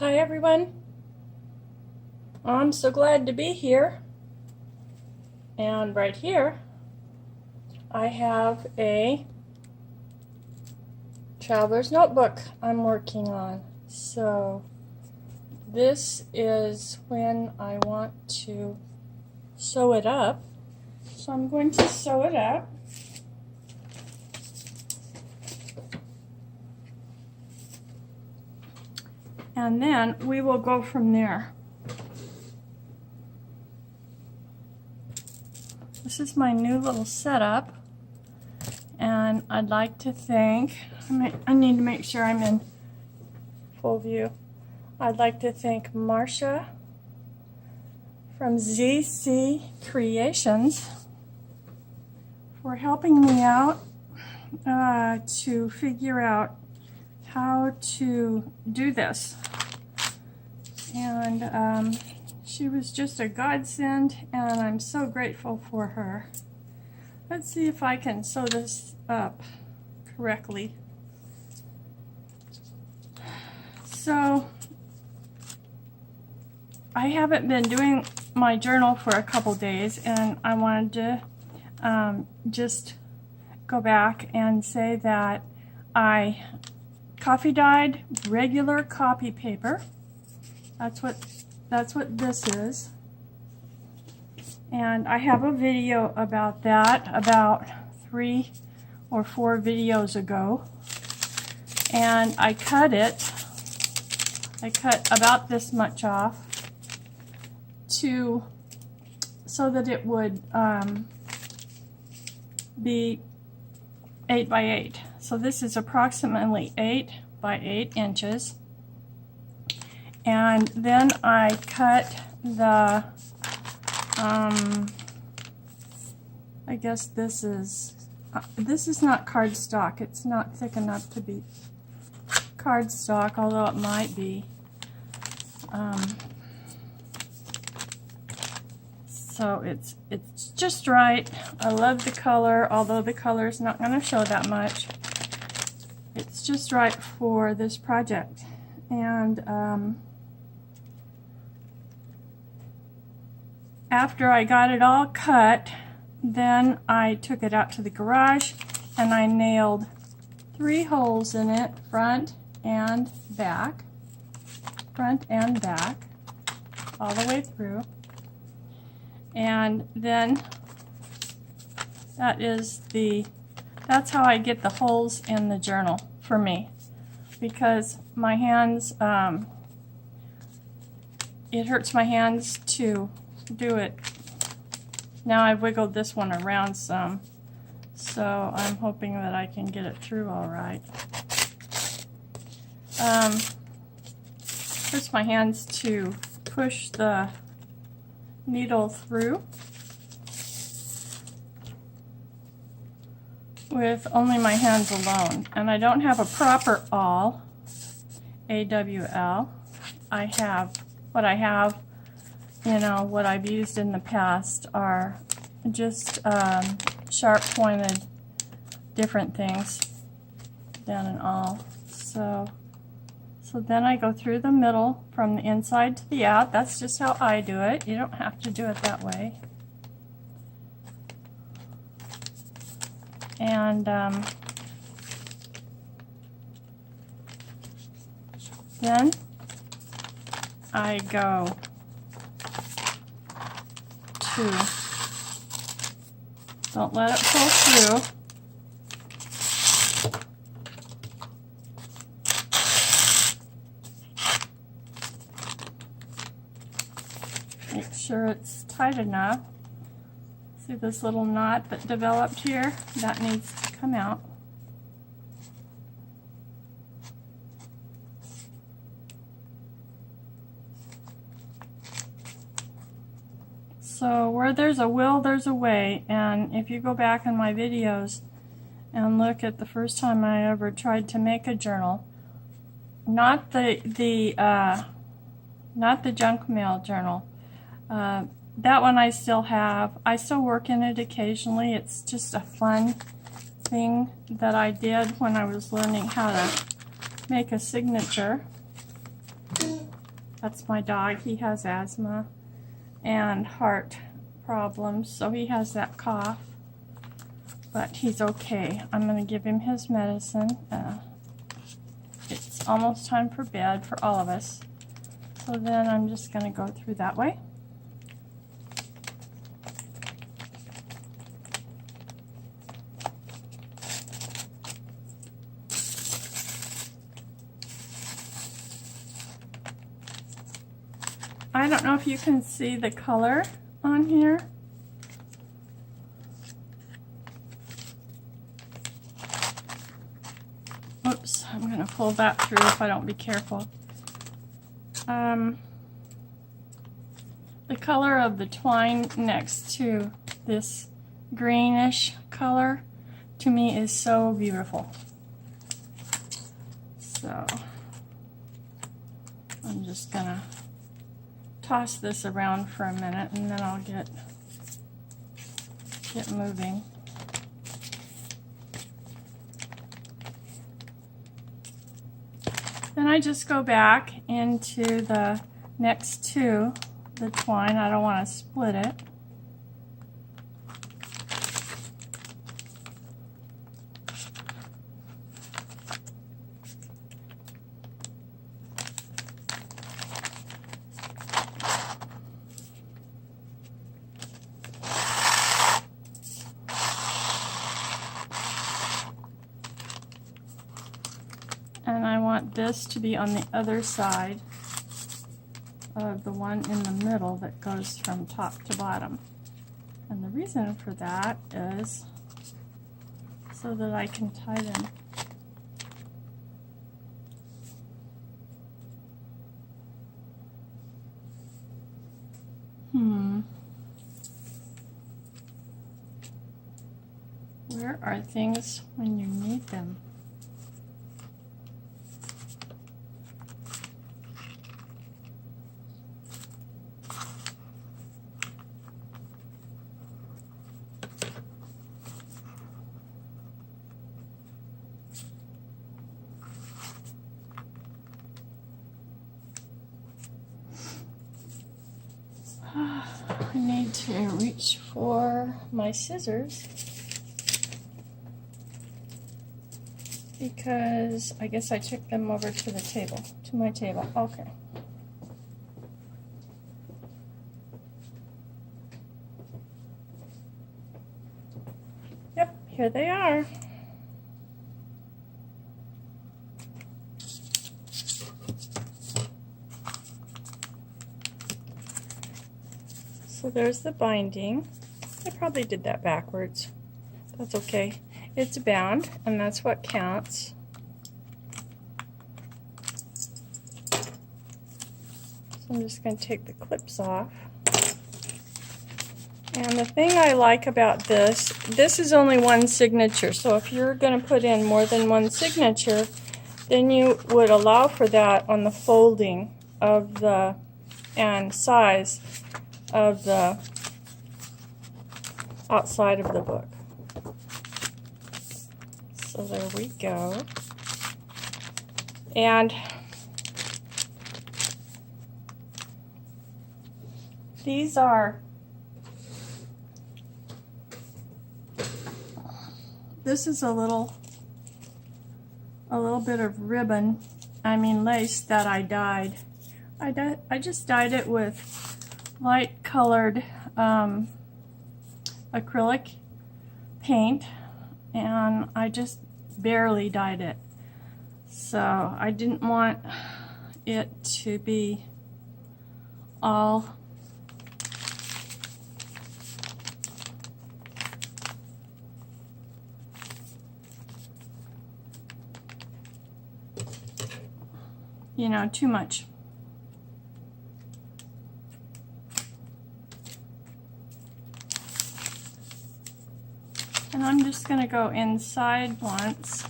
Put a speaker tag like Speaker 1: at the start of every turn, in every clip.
Speaker 1: Hi everyone, I'm so glad to be here, and right here I have a traveler's notebook I'm working on. So this is when I want to sew it up, so I'm going to sew it up. And then we will go from there. This is my new little setup, and I'd like to thank, I need to make sure I'm in full view. I'd like to thank Marcia from ZC Creations for helping me out to figure out how to do this. And she was just a godsend, and I'm so grateful for her. Let's see if I can sew this up correctly. So I haven't been doing my journal for a couple days, and I wanted to just go back and say that I coffee dyed regular copy paper. That's what this is. And I have a video about that about 3 or 4 videos ago. And I cut about this much off so that it would be 8 by 8. So this is approximately 8 by 8 inches. And then I cut the, I guess this is not cardstock. It's not thick enough to be cardstock, although it might be. So it's just right. I love the color, although the color is not going to show that much. It's just right for this project. And after I got it all cut, then I took it out to the garage and I nailed 3 holes in it, front and back, all the way through. And then that's how I get the holes in the journal for me, because my hands, it hurts my hands to do it. Now I've wiggled this one around some, so I'm hoping that I can get it through all right. Hurts my hands to push the needle through with only my hands alone, and I don't have a proper awl, AWL. I have what I have. You know, what I've used in the past are just sharp pointed different things than an awl. So then I go through the middle from the inside to the out. That's just how I do it. You don't have to do it that way. And then I go don't let it pull through. Make sure it's tight enough. See this little knot that developed here? That needs to come out. So where there's a will, there's a way, and if you go back in my videos and look at the first time I ever tried to make a journal, not the junk mail journal, that one I still have. I still work in it occasionally. It's just a fun thing that I did when I was learning how to make a signature. That's my dog. He has asthma and heart problems, so he has that cough. But he's okay. I'm going to give him his medicine. It's almost time for bed for all of us. So then I'm just going to go through that way. I don't know if you can see the color on here. Oops, I'm going to pull that through if I don't be careful. The color of the twine next to this greenish color to me is so beautiful. So I'm just going to toss this around for a minute and then I'll get moving. Then I just go back into the next to the twine. I don't want to split it. And I want this to be on the other side of the one in the middle that goes from top to bottom. And the reason for that is so that I can tie them. Where are things when you need them? I need to reach for my scissors because I guess I took them over to the table, to my table. Okay. Yep, here they are. So there's the binding. I probably did that backwards. That's okay. It's bound, and that's what counts. So I'm just going to take the clips off. And the thing I like about this is only one signature. So if you're going to put in more than one signature, then you would allow for that on the folding of the and size of the outside of the book. So there we go. And these are, this is a little bit of ribbon, lace that I dyed. I just dyed it with light colored acrylic paint, and I just barely dyed it. So I didn't want it to be all too much. And I'm just going to go inside once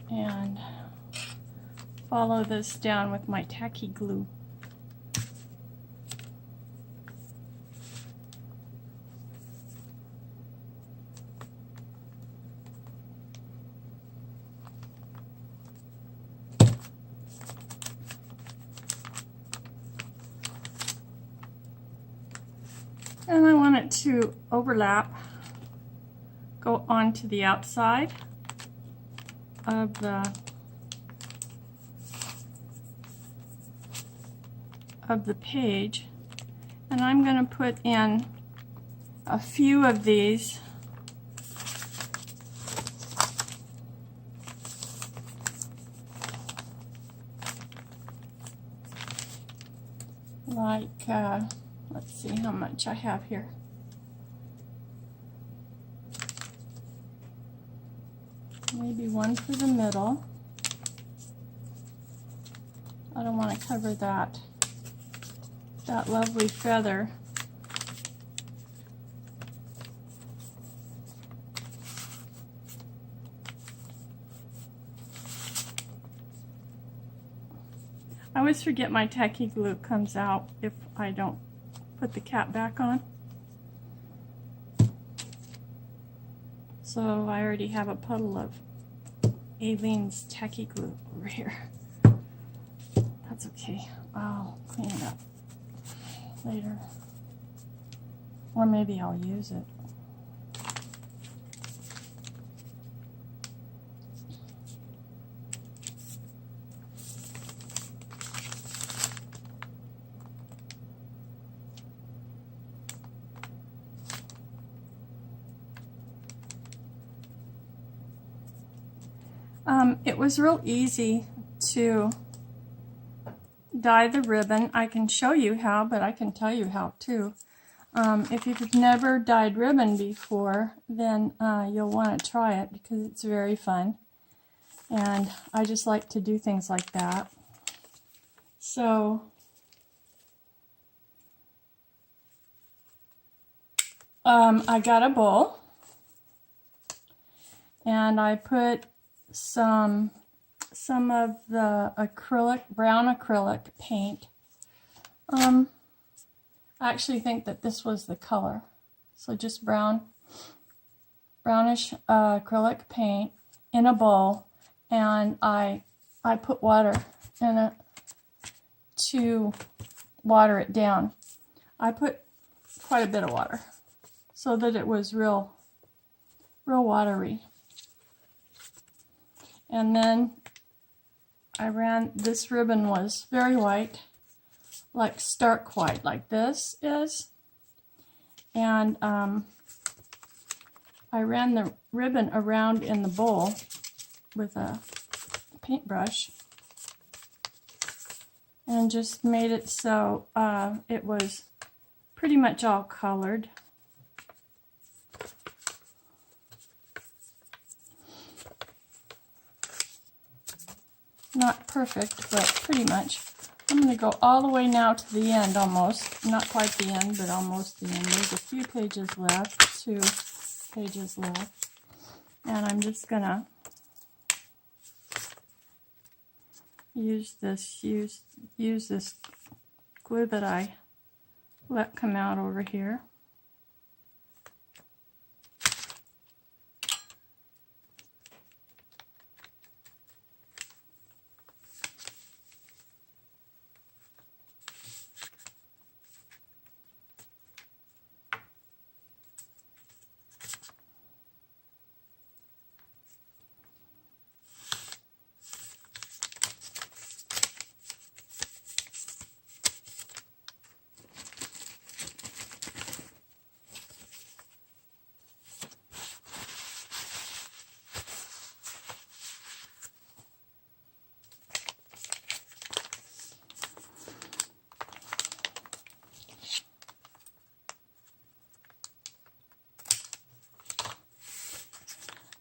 Speaker 1: and follow this down with my tacky glue. to overlap, go onto the outside of the page, and I'm going to put in a few of these like let's see how much I have here. Maybe one for the middle. I don't want to cover that lovely feather. I always forget my tacky glue comes out if I don't put the cap back on. So I already have a puddle of Aleene's tacky glue over here. That's okay. I'll clean it up later. Or maybe I'll use it. It was real easy to dye the ribbon. I can show you how, but I can tell you how too. If you've never dyed ribbon before, then you'll want to try it because it's very fun. And I just like to do things like that. So I got a bowl and I put some of the brown acrylic paint. I actually think that this was the color. So just brownish acrylic paint in a bowl, and I put water in it to water it down. I put quite a bit of water so that it was real watery. And then this ribbon was very white, like stark white, like this is. And I ran the ribbon around in the bowl with a paintbrush and just made it so it was pretty much all colored. Not perfect, but pretty much. I'm going to go all the way now to the end almost. Not quite the end, but almost the end. There's a few pages left, 2 pages left. And I'm just going to use this glue that I let come out over here.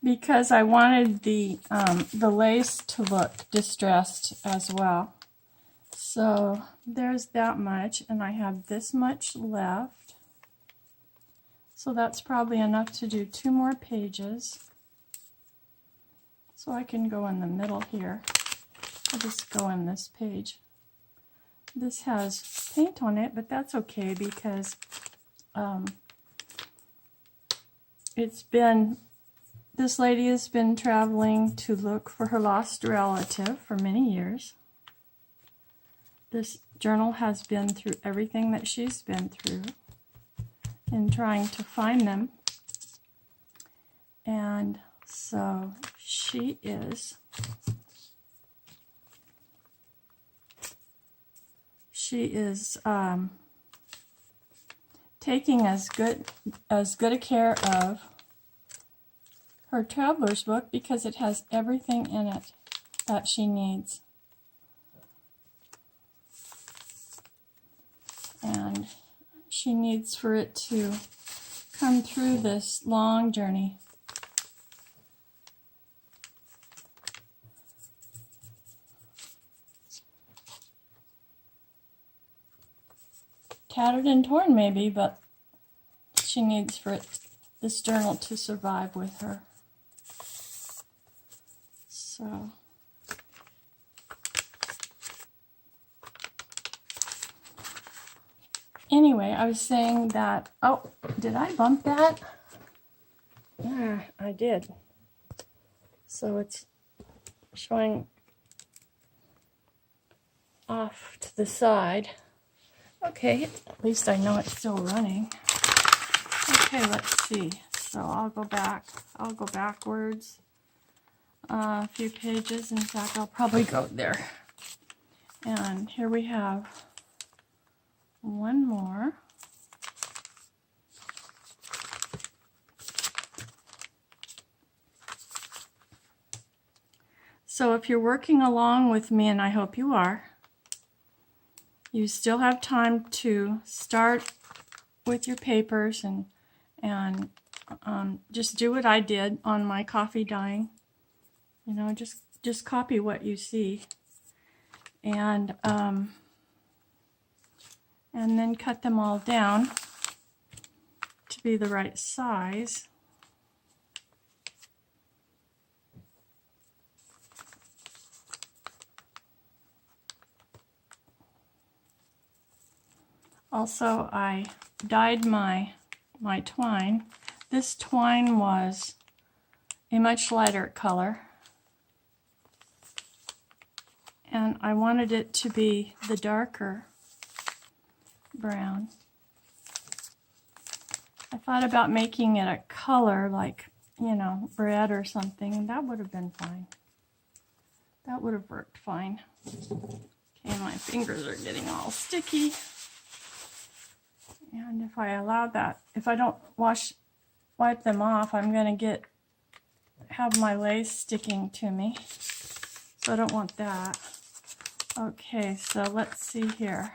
Speaker 1: Because I wanted the lace to look distressed as well. So there's that much, and I have this much left. So that's probably enough to do 2 more pages. So I can go in the middle here. I'll just go in this page. This has paint on it, but that's okay because this lady has been traveling to look for her lost relative for many years. This journal has been through everything that she's been through. in trying to find them. And so she is taking as good a care of her traveler's book because it has everything in it that she needs. And she needs for it to come through this long journey. Tattered and torn maybe, but she needs for this journal to survive with her. So anyway, I was saying that, oh, did I bump that? Yeah, I did. So it's showing off to the side. Okay, at least I know it's still running. Okay, let's see. So I'll go backwards a few pages. In fact, I'll probably go there. And here we have one more. So if you're working along with me, and I hope you are, you still have time to start with your papers and just do what I did on my coffee dyeing. You know, just copy what you see, and then cut them all down to be the right size. Also, I dyed my twine. This twine was a much lighter color, and I wanted it to be the darker brown. I thought about making it a color like, you know, red or something, and that would have been fine. That would have worked fine. Okay, my fingers are getting all sticky. And if I allow that, if I don't wipe them off, I'm going to have my lace sticking to me. So I don't want that. Okay, so let's see here.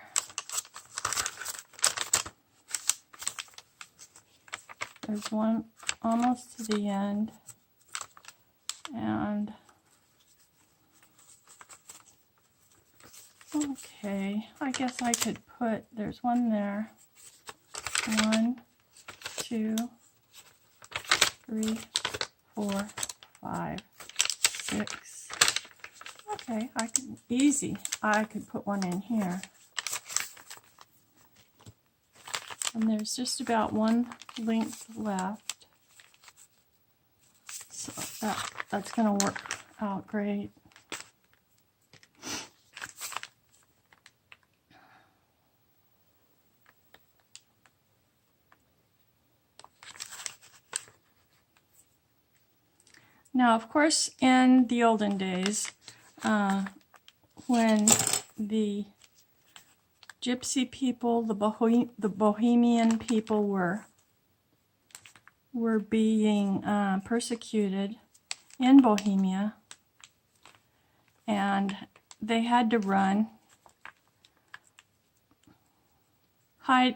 Speaker 1: There's one almost to the end. And okay, I guess I could there's one there. 1, 2, 3, 4, 5, 6. Okay, I could put one in here. And there's just about one length left. So that's going to work out great. Now, of course, in the olden days, when the Gypsy people, the Bohemian people were being persecuted in Bohemia, and they had to run, hide.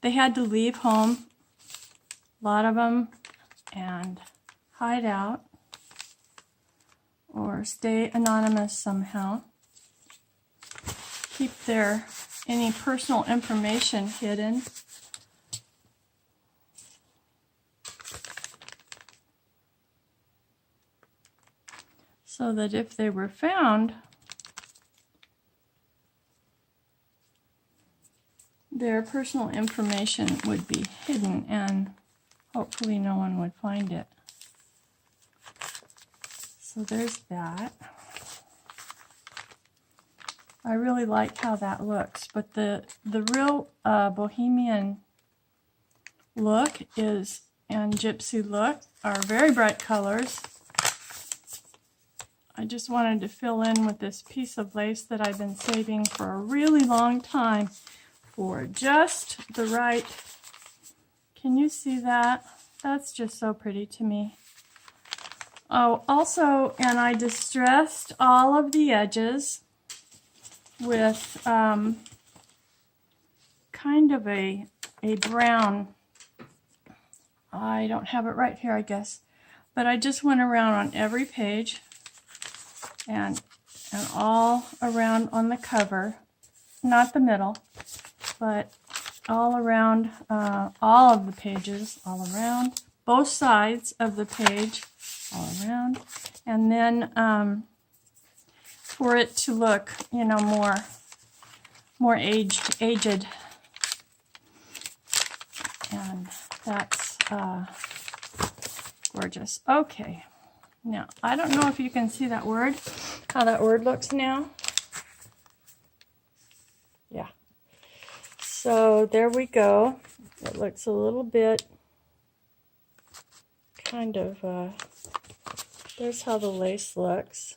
Speaker 1: They had to leave home, a lot of them, and hide out or stay anonymous somehow. Keep any personal information hidden. So that if they were found, their personal information would be hidden and hopefully no one would find it. So there's that. I really like how that looks, but the real Bohemian look is and gypsy look are very bright colors. I just wanted to fill in with this piece of lace that I've been saving for a really long time for just the right. Can you see that? That's just so pretty to me. Oh, also, and I distressed all of the edges with kind of a brown. I don't have it right here, I guess. But I just went around on every page and all around on the cover. Not the middle, but all around, all of the pages, all around, both sides of the page, all around, and then for it to look, you know, more aged, and that's gorgeous. Okay, now I don't know if you can see that word, how that word looks now. Yeah. So there we go. It looks a little bit kind of, there's how the lace looks.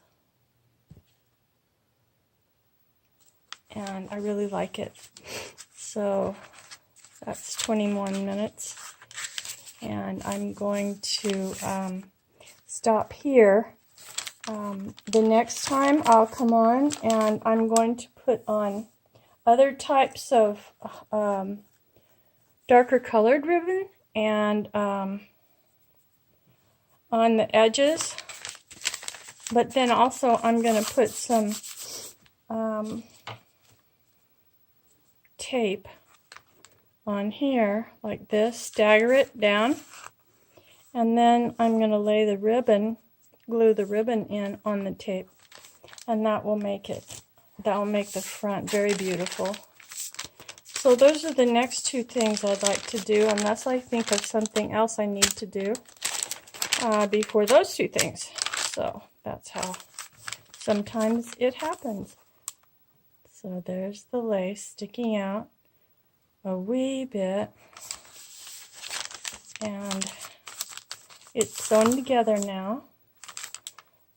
Speaker 1: And I really like it. So that's 21 minutes. And I'm going to stop here. The next time I'll come on and I'm going to put on other types of darker colored ribbon and on the edges, but then also I'm going to put some tape on here like this, stagger it down, and then I'm going to lay the ribbon, glue the ribbon in on the tape, and that will make the front very beautiful. So those are the next two things I'd like to do, unless I think of something else I need to do before those two things. So that's how sometimes it happens. So there's the lace sticking out a wee bit, and it's sewn together now.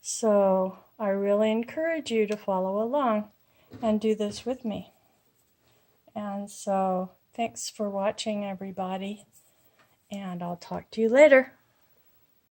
Speaker 1: So I really encourage you to follow along and do this with me. And so thanks for watching, everybody, and I'll talk to you later.